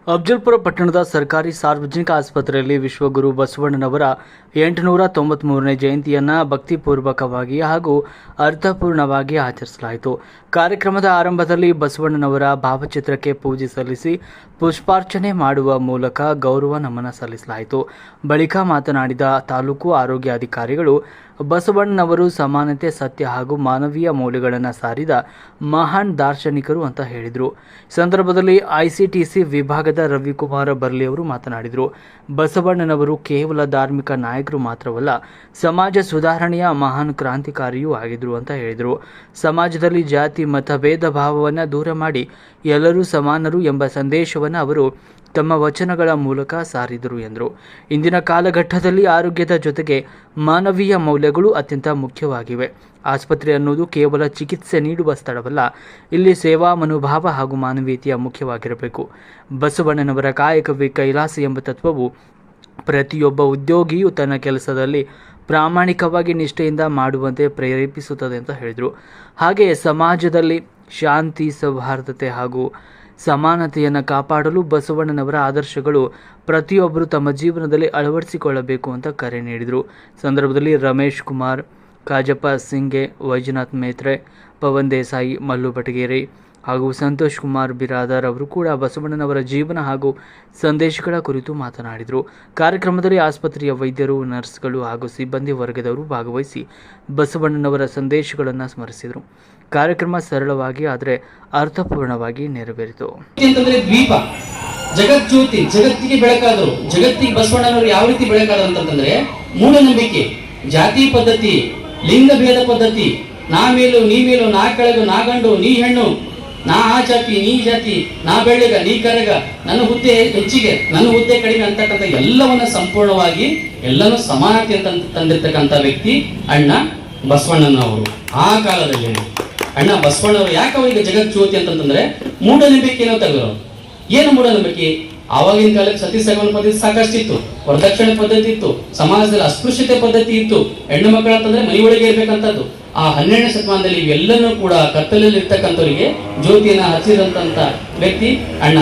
ಅಫಜಲ್ಪುರ ಪಟ್ಟಣದ ಸರ್ಕಾರಿ ಸಾರ್ವಜನಿಕ ಆಸ್ಪತ್ರೆಯಲ್ಲಿ ವಿಶ್ವಗುರು ಬಸವಣ್ಣನವರ 893ನೇ ಜಯಂತಿಯನ್ನು ಭಕ್ತಿಪೂರ್ವಕವಾಗಿ ಹಾಗೂ ಅರ್ಥಪೂರ್ಣವಾಗಿ ಆಚರಿಸಲಾಯಿತು. ಕಾರ್ಯಕ್ರಮದ ಆರಂಭದಲ್ಲಿ ಬಸವಣ್ಣನವರ ಭಾವಚಿತ್ರಕ್ಕೆ ಪೂಜೆ ಸಲ್ಲಿಸಿ ಪುಷ್ಪಾರ್ಚನೆ ಮಾಡುವ ಮೂಲಕ ಗೌರವ ನಮನ ಸಲ್ಲಿಸಲಾಯಿತು. ಬಳಿಕ ಮಾತನಾಡಿದ ತಾಲೂಕು ಆರೋಗ್ಯಾಧಿಕಾರಿಗಳು, ಬಸವಣ್ಣನವರು ಸಮಾನತೆ, ಸತ್ಯ ಹಾಗೂ ಮಾನವೀಯ ಮೌಲ್ಯಗಳನ್ನು ಸಾರಿದ ಮಹಾನ್ ದಾರ್ಶನಿಕರು ಅಂತ ಹೇಳಿದರು. ಸಂದರ್ಭದಲ್ಲಿ ಐಸಿಟಿಸಿ ವಿಭಾಗದ ರವಿಕುಮಾರ ಬರ್ಲಿ ಅವರು ಮಾತನಾಡಿದರು. ಬಸವಣ್ಣನವರು ಕೇವಲ ಧಾರ್ಮಿಕ ನಾಯಕರು ಮಾತ್ರವಲ್ಲ, ಸಮಾಜ ಸುಧಾರಣೆಯ ಮಹಾನ್ ಕ್ರಾಂತಿಕಾರಿಯೂ ಆಗಿದ್ರು ಅಂತ ಹೇಳಿದರು. ಸಮಾಜದಲ್ಲಿ ಜಾತಿ ಮತ ಭೇದ ಭಾವವನ್ನು ದೂರ ಮಾಡಿ ಎಲ್ಲರೂ ಸಮಾನರು ಎಂಬ ಸಂದೇಶವನ್ನು ಅವರು ತಮ್ಮ ವಚನಗಳ ಮೂಲಕ ಸಾರಿದರು ಎಂದರು. ಇಂದಿನ ಕಾಲಘಟ್ಟದಲ್ಲಿ ಆರೋಗ್ಯದ ಜೊತೆಗೆ ಮಾನವೀಯ ಮೌಲ್ಯಗಳು ಅತ್ಯಂತ ಮುಖ್ಯವಾಗಿವೆ. ಆಸ್ಪತ್ರೆ ಅನ್ನೋದು ಕೇವಲ ಚಿಕಿತ್ಸೆ ನೀಡುವ ಸ್ಥಳವಲ್ಲ, ಇಲ್ಲಿ ಸೇವಾ ಮನೋಭಾವ ಹಾಗೂ ಮಾನವೀಯತೆಯ ಮುಖ್ಯವಾಗಿರಬೇಕು. ಬಸವಣ್ಣನವರ ಕಾಯಕವೇ ಕೈಲಾಸ ಎಂಬ ತತ್ವವು ಪ್ರತಿಯೊಬ್ಬ ಉದ್ಯೋಗಿಯು ತನ್ನ ಕೆಲಸದಲ್ಲಿ ಪ್ರಾಮಾಣಿಕವಾಗಿ ನಿಷ್ಠೆಯಿಂದ ಮಾಡುವಂತೆ ಪ್ರೇರೇಪಿಸುತ್ತದೆ ಅಂತ ಹೇಳಿದರು. ಹಾಗೆಯೇ ಸಮಾಜದಲ್ಲಿ ಶಾಂತಿ, ಸೌಹಾರ್ದತೆ ಹಾಗೂ ಸಮಾನತೆಯನ್ನು ಕಾಪಾಡಲು ಬಸವಣ್ಣನವರ ಆದರ್ಶಗಳು ಪ್ರತಿಯೊಬ್ಬರು ತಮ್ಮ ಜೀವನದಲ್ಲಿ ಅಳವಡಿಸಿಕೊಳ್ಳಬೇಕು ಅಂತ ಕರೆ ನೀಡಿದರು. ಸಂದರ್ಭದಲ್ಲಿ ರಮೇಶ್ ಕುಮಾರ್, ಕಾಜಪ್ಪ ಸಿಂಗೆ, ವೈಜನಾಥ್ ಮೇತ್ರೆ, ಪವನ್ ದೇಸಾಯಿ, ಮಲ್ಲು ಬಟಗೇರಿ ಹಾಗೂ ಸಂತೋಷ್ ಕುಮಾರ್ ಬಿರಾದರ್ ಅವರು ಕೂಡ ಬಸವಣ್ಣನವರ ಜೀವನ ಹಾಗೂ ಸಂದೇಶಗಳ ಕುರಿತು ಮಾತನಾಡಿದರು. ಕಾರ್ಯಕ್ರಮದಲ್ಲಿ ಆಸ್ಪತ್ರೆಯ ವೈದ್ಯರು, ನರ್ಸ್ಗಳು ಹಾಗೂ ಸಿಬ್ಬಂದಿ ವರ್ಗದವರು ಭಾಗವಹಿಸಿ ಬಸವಣ್ಣನವರ ಸಂದೇಶಗಳನ್ನು ಸ್ಮರಿಸಿದರು. ಕಾರ್ಯಕ್ರಮ ಸರಳವಾಗಿ ಆದರೆ ಅರ್ಥಪೂರ್ಣವಾಗಿ ನೆರವೇರಿತು. ದ್ವೀಪ ಜಗಜ್ಯೋತಿ, ಜಗತ್ತಿಗೆ ಬೆಳಕಾದರು. ಜಗತ್ತಿಗೆ ಬಸವಣ್ಣನವರು ಯಾವ ರೀತಿ ಬೆಳಕಾದರು ಅಂತಂದ್ರೆ, ಮೂಢನಂಬಿಕೆ, ಜಾತಿ ಪದ್ಧತಿ, ಲಿಂಗ ಭೇದ ಪದ್ಧತಿ, ನಾ ಮೇಲು ನೀ ಮೇಲು, ನಾ ಕೆಳಗು ನಾ ಗಂಡು ನೀ ಹೆಣ್ಣು, ನಾ ಆ ಜಾತಿ ನೀ ಜಾತಿ, ನಾ ಬೆಳ್ಳಗ ನೀ ಕರಗ, ನನ್ನ ಹುದ್ದೆ ಹೆಚ್ಚಿಗೆ ನನ್ನ ಹುದ್ದೆ ಕಡಿಮೆ ಅಂತಕ್ಕಂಥ ಎಲ್ಲವನ್ನ ಸಂಪೂರ್ಣವಾಗಿ ಎಲ್ಲನೂ ಸಮಾನತೆ ಅಂತ ತಂದಿರ್ತಕ್ಕಂಥ ವ್ಯಕ್ತಿ ಅಣ್ಣ ಬಸವಣ್ಣನವರು. ಆ ಕಾಲದಲ್ಲಿ ಅಣ್ಣ ಬಸವಣ್ಣವರು ಯಾಕೆ ಅವರಿಗೆ ಜಗಜ್ಯೋತಿ ಅಂತಂದ್ರೆ, ಮೂಢನಂಬಿಕೆನೋ ತೆಗೆದರು. ಏನು ಮೂಢನಂಬಿಕೆ? ಆವಾಗಿನ ಕಾಲಕ್ಕೆ ಸತಿ ಸಹಗಮನ ಪದ್ಧತಿ ಸಾಕಷ್ಟು ಇತ್ತು, ವರದಕ್ಷಿಣೆ ಪದ್ಧತಿ ಇತ್ತು, ಸಮಾಜದಲ್ಲಿ ಅಸ್ಪೃಶ್ಯತೆ ಪದ್ಧತಿ ಇತ್ತು. ಹೆಣ್ಣು ಮಕ್ಕಳು ಅಂತಂದ್ರೆ ಮನೆಯೊಳಗೆ ಇರ್ಬೇಕಂತದ್ದು. ಆ 12ನೇ ಶತಮಾನದಲ್ಲಿ ಇವೆಲ್ಲನೂ ಕೂಡ ಕತ್ತಲಲ್ಲಿ ಇರ್ತಕ್ಕಂಥವರಿಗೆ ಜ್ಯೋತಿಯನ್ನ ಹಚ್ಚಿದಂತ ವ್ಯಕ್ತಿ ಅಣ್ಣ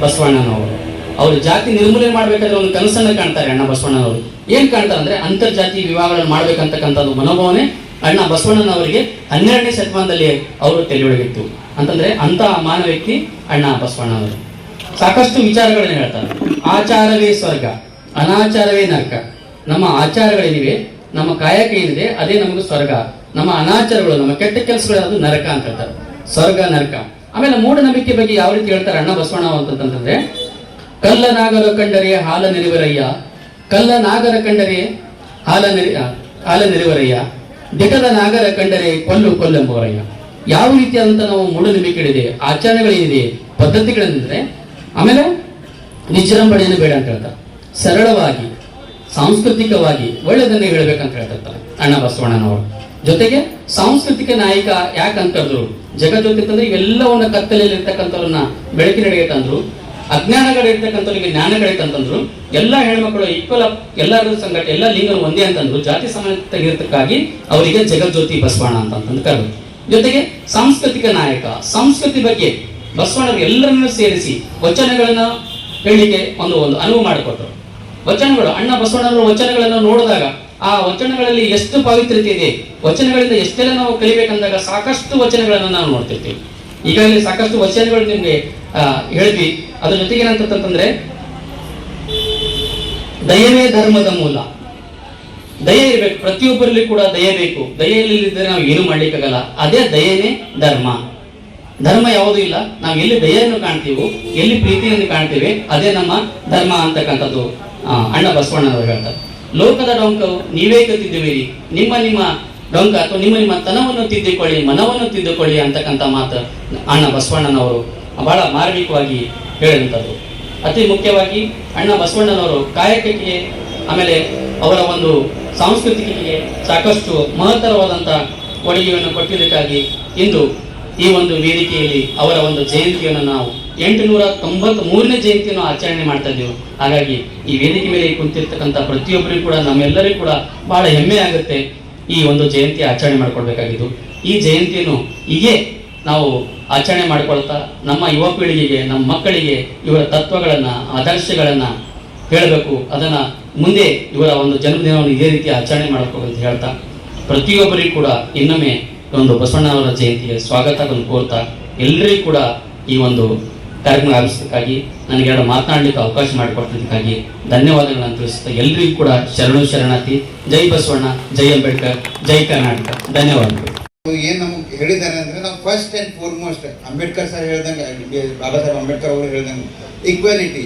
ಬಸವಣ್ಣನವರು. ಅವರು ಜಾತಿ ನಿರ್ಮೂಲನೆ ಮಾಡ್ಬೇಕಾದ್ರೆ ಒಂದು ಕನಸನ್ನ ಕಾಣ್ತಾರೆ ಅಣ್ಣ ಬಸವಣ್ಣನವರು. ಏನ್ ಕಾಣ್ತಾರೆ ಅಂದ್ರೆ, ಅಂತರ್ಜಾತಿ ವಿವಾಹಗಳನ್ನು ಮಾಡ್ಬೇಕಂತಕ್ಕಂಥದ್ದು ಮನೋಭಾವನೆ ಅಣ್ಣ ಬಸವಣ್ಣನವರಿಗೆ 12ನೇ ಶತಮಾನದಲ್ಲಿ ಅವರು ತಲೆಯೊಳಗಿತ್ತು ಅಂತಂದ್ರೆ, ಅಂತ ಮಾನವ ವ್ಯಕ್ತಿ ಅಣ್ಣ ಬಸವಣ್ಣನವರು. ಸಾಕಷ್ಟು ವಿಚಾರಗಳನ್ನ ಹೇಳ್ತಾರೆ. ಆಚಾರವೇ ಸ್ವರ್ಗ, ಅನಾಚಾರವೇ ನರಕ. ನಮ್ಮ ಆಚಾರಗಳೇನಿವೆ, ನಮ್ಮ ಕಾಯಕ ಏನಿದೆ ಅದೇ ನಮಗೆ ಸ್ವರ್ಗ. ನಮ್ಮ ಅನಾಚಾರಗಳು, ನಮ್ಮ ಕೆಟ್ಟ ಕೆಲಸಗಳು ಅದು ನರಕ ಅಂತ ಹೇಳ್ತಾರೆ. ಸ್ವರ್ಗ, ನರಕ. ಆಮೇಲೆ ಮೂಢನಂಬಿಕೆ ಬಗ್ಗೆ ಯಾವ ರೀತಿ ಹೇಳ್ತಾರೆ ಅಣ್ಣ ಬಸವಣ್ಣ ಅಂತಂದ್ರೆ, ಕಲ್ಲ ನಾಗರ ಕಂಡರೆ ಹಾಲ ನೆರವರಯ್ಯ, ಕಲ್ಲ ನಾಗರ ಕಂಡರೆ ಹಾಲ ನೆರವರಯ್ಯ, ದಿಟದ ನಾಗರ ಕಂಡರೆ ಕೊಲ್ಲೆಂಬವರಯ್ಯ. ಯಾವ ರೀತಿಯಾದಂತ ನಾವು ಮೂಢನಂಬಿಕೆಗಳಿದೆ, ಆಚರಣೆಗಳೇನಿದೆ, ಪದ್ಧತಿಗಳೇನಿದೆ, ಆಮೇಲೆ ವಿಜೃಂಭಣೆಯನ್ನು ಬೇಡ ಅಂತ ಹೇಳ್ತಾರೆ. ಸರಳವಾಗಿ, ಸಾಂಸ್ಕೃತಿಕವಾಗಿ ಒಳ್ಳೆದನ್ನೇ ಹೇಳ್ಬೇಕಂತ ಹೇಳ್ತಾರೆ ಅಣ್ಣ ಬಸವಣ್ಣನವರು. ಜೊತೆಗೆ ಸಾಂಸ್ಕೃತಿಕ ನಾಯಕ ಯಾಕಂತ ಕರೆದ್ರು, ಜಗಜ್ಯೋತಿ ಅಂತಂದ್ರೆ ಇವೆಲ್ಲವನ್ನ ಕತ್ತಲೆಯಲ್ಲಿ ಇರ್ತಕ್ಕಂಥವ್ರನ್ನ ಬೆಳಕಿನೆಡೆಗೆ ತಂದ್ರು, ಅಜ್ಞಾನಗಳಿರ್ತಕ್ಕಂಥವ್ರಿಗೆ ಜ್ಞಾನಗಳಿಗೆ ತಂತಂದ್ರು, ಎಲ್ಲಾ ಹೆಣ್ಮಕ್ಳು ಈಕ್ವಲ್, ಎಲ್ಲರೂ ಸಂಘಟ, ಎಲ್ಲ ಲಿಂಗರು ಒಂದೇ ಅಂತಂದ್ರು, ಜಾತಿ ಸಮಾನತೆಗಿರ್ತಕ್ಕಾಗಿ ಅವರಿಗೆ ಜಗಜ್ಯೋತಿ ಬಸವಣ್ಣ ಅಂತಂದು ಕರೆದ್ರು. ಜೊತೆಗೆ ಸಾಂಸ್ಕೃತಿಕ ನಾಯಕ, ಸಂಸ್ಕೃತಿ ಬಗ್ಗೆ ಬಸವಣ್ಣರು ಎಲ್ಲರನ್ನೂ ಸೇರಿಸಿ ವಚನಗಳನ್ನ ಹೇಳಲಿಕ್ಕೆ ಒಂದು ಅನುವು ಮಾಡಿಕೊಟ್ರು. ವಚನಗಳು, ಅಣ್ಣ ಬಸವಣ್ಣನವರ ವಚನಗಳನ್ನು ನೋಡಿದಾಗ ಆ ವಚನಗಳಲ್ಲಿ ಎಷ್ಟು ಪವಿತ್ರತೆ ಇದೆ, ವಚನಗಳಿಂದ ಎಷ್ಟೆಲ್ಲ ನಾವು ಕಲಿಬೇಕಂದಾಗ ಸಾಕಷ್ಟು ವಚನಗಳನ್ನು ನಾವು ನೋಡ್ತಿರ್ತೀವಿ. ಈಗಾಗಲೇ ಸಾಕಷ್ಟು ವಚನಗಳು ನಿಮ್ಗೆ ಹೇಳಿದ್ವಿ. ಅದ್ರ ಜೊತೆಗೆ ಏನಂತಂದ್ರೆ, ದಯವೇ ಧರ್ಮದ ಮೂಲ. ದಯೆ ಇರಬೇಕು, ಪ್ರತಿಯೊಬ್ಬರಲ್ಲಿ ಕೂಡ ದಯೆ ಬೇಕು. ದಯೆಯಲ್ಲಿದ್ದರೆ ನಾವು ಏನು ಮಾಡ್ಲಿಕ್ಕಾಗಲ್ಲ. ಅದೇ ದಯೆನೇ ಧರ್ಮ. ಧರ್ಮ ಯಾವುದೂ ಇಲ್ಲ, ನಾವು ಎಲ್ಲಿ ದಯೆಯನ್ನು ಕಾಣ್ತೀವೋ, ಎಲ್ಲಿ ಪ್ರೀತಿಯನ್ನು ಕಾಣ್ತೀವಿ, ಅದೇ ನಮ್ಮ ಧರ್ಮ ಅಂತಕ್ಕಂಥದ್ದು ಅಣ್ಣ ಬಸವಣ್ಣನವರು ಹೇಳ್ತಾರೆ. ಲೋಕದ ಡೊಂಕವು ನೀವೇ ತಿದ್ದುವಿರಿ, ನಿಮ್ಮ ಡೊಂಕ ಅಥವಾ ನಿಮ್ಮ ತನವನ್ನು ತಿದ್ದಿಕೊಳ್ಳಿ, ಮನವನ್ನು ತಿದ್ದುಕೊಳ್ಳಿ ಅಂತಕ್ಕಂಥ ಮಾತು ಅಣ್ಣ ಬಸವಣ್ಣನವರು ಬಹಳ ಮಾರ್ಮಿಕವಾಗಿ ಹೇಳಿದಂಥದ್ದು. ಅತಿ ಮುಖ್ಯವಾಗಿ ಅಣ್ಣ ಬಸವಣ್ಣನವರು ಕಾಯಕಕ್ಕೆ, ಆಮೇಲೆ ಅವರ ಒಂದು ಸಾಂಸ್ಕೃತಿಕೆಗೆ ಸಾಕಷ್ಟು ಮಹತ್ತರವಾದಂಥ ಕೊಡುಗೆಯನ್ನು ಕೊಟ್ಟಿದ್ದಕ್ಕಾಗಿ ಇಂದು ಈ ಒಂದು ವೇದಿಕೆಯಲ್ಲಿ ಅವರ ಒಂದು ಜಯಂತಿಯನ್ನು ನಾವು 893ನೇ ಜಯಂತಿಯನ್ನು ಆಚರಣೆ ಮಾಡ್ತಾ ಇದ್ದೇವೆ. ಹಾಗಾಗಿ ಈ ವೇದಿಕೆ ಮೇಲೆ ಕುಂತಿರ್ತಕ್ಕಂಥ ಪ್ರತಿಯೊಬ್ಬರಿಗೂ ಕೂಡ, ನಮ್ಮೆಲ್ಲರಿಗೂ ಕೂಡ ಬಹಳ ಹೆಮ್ಮೆ ಆಗುತ್ತೆ ಈ ಒಂದು ಜಯಂತಿ ಆಚರಣೆ ಮಾಡ್ಕೊಳ್ಬೇಕಾಗಿದ್ದು. ಈ ಜಯಂತಿಯನ್ನು ಹೀಗೆ ನಾವು ಆಚರಣೆ ಮಾಡ್ಕೊಳ್ತಾ ನಮ್ಮ ಯುವ ಪೀಳಿಗೆಗೆ, ನಮ್ಮ ಮಕ್ಕಳಿಗೆ ಇವರ ತತ್ವಗಳನ್ನು, ಆದರ್ಶಗಳನ್ನು ಹೇಳಬೇಕು. ಅದನ್ನು ಮುಂದೆ ಇವರ ಒಂದು ಜನ್ಮದಿನವನ್ನು ಇದೇ ರೀತಿ ಆಚರಣೆ ಮಾಡಬೇಕು ಅಂತ ಹೇಳ್ತಾ, ಪ್ರತಿಯೊಬ್ಬರಿಗೂ ಕೂಡ ಇನ್ನೊಮ್ಮೆ ಒಂದು ಬಸವಣ್ಣನವರ ಜಯಂತಿಗೆ ಸ್ವಾಗತವನ್ನು ಕೋರ್ತಾ, ಎಲ್ಲರಿಗೂ ಕೂಡ ಈ ಒಂದು ಕಾರ್ಯಕ್ರಮ ಆಯೋಜಿಸೋದಕ್ಕಾಗಿ ನನಗೆ ಎರಡು ಮಾತನಾಡಲಿಕ್ಕೆ ಅವಕಾಶ ಮಾಡಿಕೊಟ್ಟದಕ್ಕಾಗಿ ಧನ್ಯವಾದಗಳನ್ನು ತಿಳಿಸುತ್ತಾ, ಎಲ್ರಿಗೂ ಕೂಡ ಶರಣಾರ್ಥಿ. ಜೈ ಬಸವಣ್ಣ, ಜೈ ಅಂಬೇಡ್ಕರ್, ಜೈ ಕರ್ನಾಟಕ. ಧನ್ಯವಾದಗಳು. ಏನ್ ನಮಗೆ ಹೇಳಿದ್ದಾರೆ ಅಂದ್ರೆ, ನಾವು first and foremost Ambedkar sir ಹೇಳ್ದಂಗೆ, ಬಾಬಾ ಸಾಹೇಬ್ ಅಂಬೇಡ್ಕರ್ ಅವರು ಹೇಳ್ದಂಗೆ ಈಕ್ವಾಲಿಟಿ,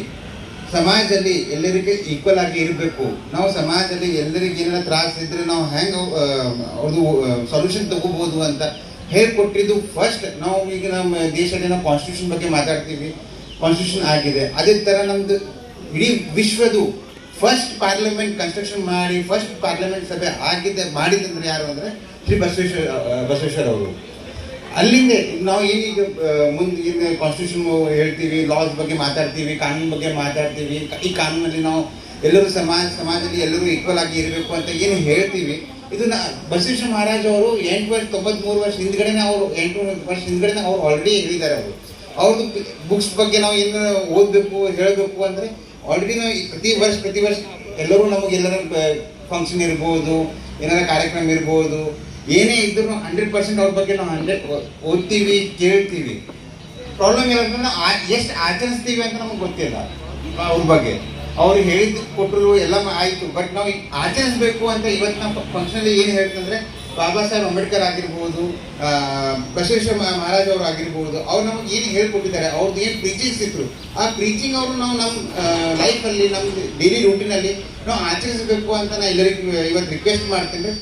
ಸಮಾಜದಲ್ಲಿ ಎಲ್ಲರಿಗೆ ಈಕ್ವಲ್ ಆಗಿ ಇರಬೇಕು. ನಾವು ಸಮಾಜದಲ್ಲಿ ಎಲ್ಲರಿಗೆ ಏನಾರ ತ್ರಾಸ ಇದ್ರೆ ನಾವು ಹೆಂಗೆ ಅವ್ರದ್ದು ಸೊಲ್ಯೂಷನ್ ತಗೋಬಹುದು ಅಂತ ಹೇಳ್ಕೊಟ್ಟಿದ್ದು ಫಸ್ಟ್. ನಾವು ಈಗ ನಮ್ಮ ದೇಶದಲ್ಲಿ ನಾವು ಕಾನ್ಸ್ಟಿಟ್ಯೂಷನ್ ಬಗ್ಗೆ ಮಾತಾಡ್ತೀವಿ, ಕಾನ್ಸ್ಟಿಟ್ಯೂಷನ್ ಆಗಿದೆ. ಅದೇ ಥರ ನಮ್ದು ಇಡೀ ವಿಶ್ವದು ಫಸ್ಟ್ ಪಾರ್ಲಿಮೆಂಟ್ ಕನ್ಸ್ಟ್ರಕ್ಷನ್ ಮಾಡಿ ಫಸ್ಟ್ ಪಾರ್ಲಿಮೆಂಟ್ ಸಭೆ ಮಾಡಿದಂದ್ರೆ ಯಾರು ಅಂದರೆ ಶ್ರೀ ಬಸವೇಶ್ವರ ಅವರು. ಅಲ್ಲಿಂದ ನಾವು ಏನೀಗ ಮುಂದೆ ಏನು ಕಾನ್ಸ್ಟಿಟ್ಯೂಷನ್ ಹೇಳ್ತೀವಿ, ಲಾಸ್ ಬಗ್ಗೆ ಮಾತಾಡ್ತೀವಿ, ಕಾನೂನು ಬಗ್ಗೆ ಮಾತಾಡ್ತೀವಿ. ಈ ಕಾನೂನಲ್ಲಿ ನಾವು ಎಲ್ಲರೂ ಸಮಾಜದಲ್ಲಿ ಎಲ್ಲರೂ ಈಕ್ವಲ್ ಆಗಿ ಇರಬೇಕು ಅಂತ ಏನು ಹೇಳ್ತೀವಿ, ಇದು ಬಸವೇಶ್ವರ ಮಹಾರಾಜ್ ಅವರು 893 ವರ್ಷ ಹಿಂದ್ಗಡೆನೆ, ಅವರು 8 ವರ್ಷ ಹಿಂದ್ಗಡೆನೆ ಅವ್ರು ಆಲ್ರೆಡಿ ಹೇಳಿದ್ದಾರೆ. ಅವ್ರದ್ದು ಬುಕ್ಸ್ ಬಗ್ಗೆ ನಾವು ಏನು ಓದಬೇಕು ಹೇಳಬೇಕು ಅಂದರೆ ಆಲ್ರೆಡಿ ನಾವು ಪ್ರತಿ ವರ್ಷ ಎಲ್ಲರೂ ನಮಗೆಲ್ಲರ ಫಂಕ್ಷನ್ ಇರ್ಬೋದು, ಏನಾರ ಕಾರ್ಯಕ್ರಮ ಇರ್ಬೋದು, ಏನೇ ಇದ್ರೂ 100% ಅವ್ರ ಬಗ್ಗೆ ನಾವು ಓದ್ತೀವಿ, ಕೇಳ್ತೀವಿ. ಪ್ರಾಬ್ಲಮ್ ಏನಂದ್ರೆ ನಾವು ಎಷ್ಟು ಆಚರಿಸ್ತೀವಿ ಅಂತ ನಮಗೆ ಗೊತ್ತಿಲ್ಲ ಅವ್ರ ಬಗ್ಗೆ. ಅವ್ರು ಹೇಳಿದ್ದು ಕೊಟ್ಟರು ಎಲ್ಲ ಆಯಿತು, ಬಟ್ ನಾವು ಆಚರಿಸ್ಬೇಕು ಅಂತ ಇವತ್ತು ನಾವು ಫಂಕ್ಷನಲ್ಲಿ ಏನು ಹೇಳ್ತಂದ್ರೆ, ಬಾಬಾ ಸಾಹೇಬ್ ಅಂಬೇಡ್ಕರ್ ಆಗಿರ್ಬೋದು, ಬಸವೇಶ್ವರ ಮಹಾರಾಜ್ ಅವರು ಆಗಿರ್ಬೋದು, ಅವ್ರು ನಮಗೆ ಏನು ಹೇಳ್ಕೊಟ್ಟಿದ್ದಾರೆ, ಅವ್ರದ್ದು ಏನು ಪ್ರೀಚಿಂಗ್ಸ್ ಇದ್ರು, ಆ ಪ್ರೀಚಿಂಗ್ ಅವರು ನಾವು ನಮ್ಮ ಲೈಫಲ್ಲಿ, ನಮ್ಮ ಡೈಲಿ ರೂಟೀನಲ್ಲಿ ನಾವು ಆಚರಿಸಬೇಕು ಅಂತ ನಾನು ಎಲ್ಲರಿಗೂ ಇವತ್ತು ರಿಕ್ವೆಸ್ಟ್ ಮಾಡ್ತೇನೆ.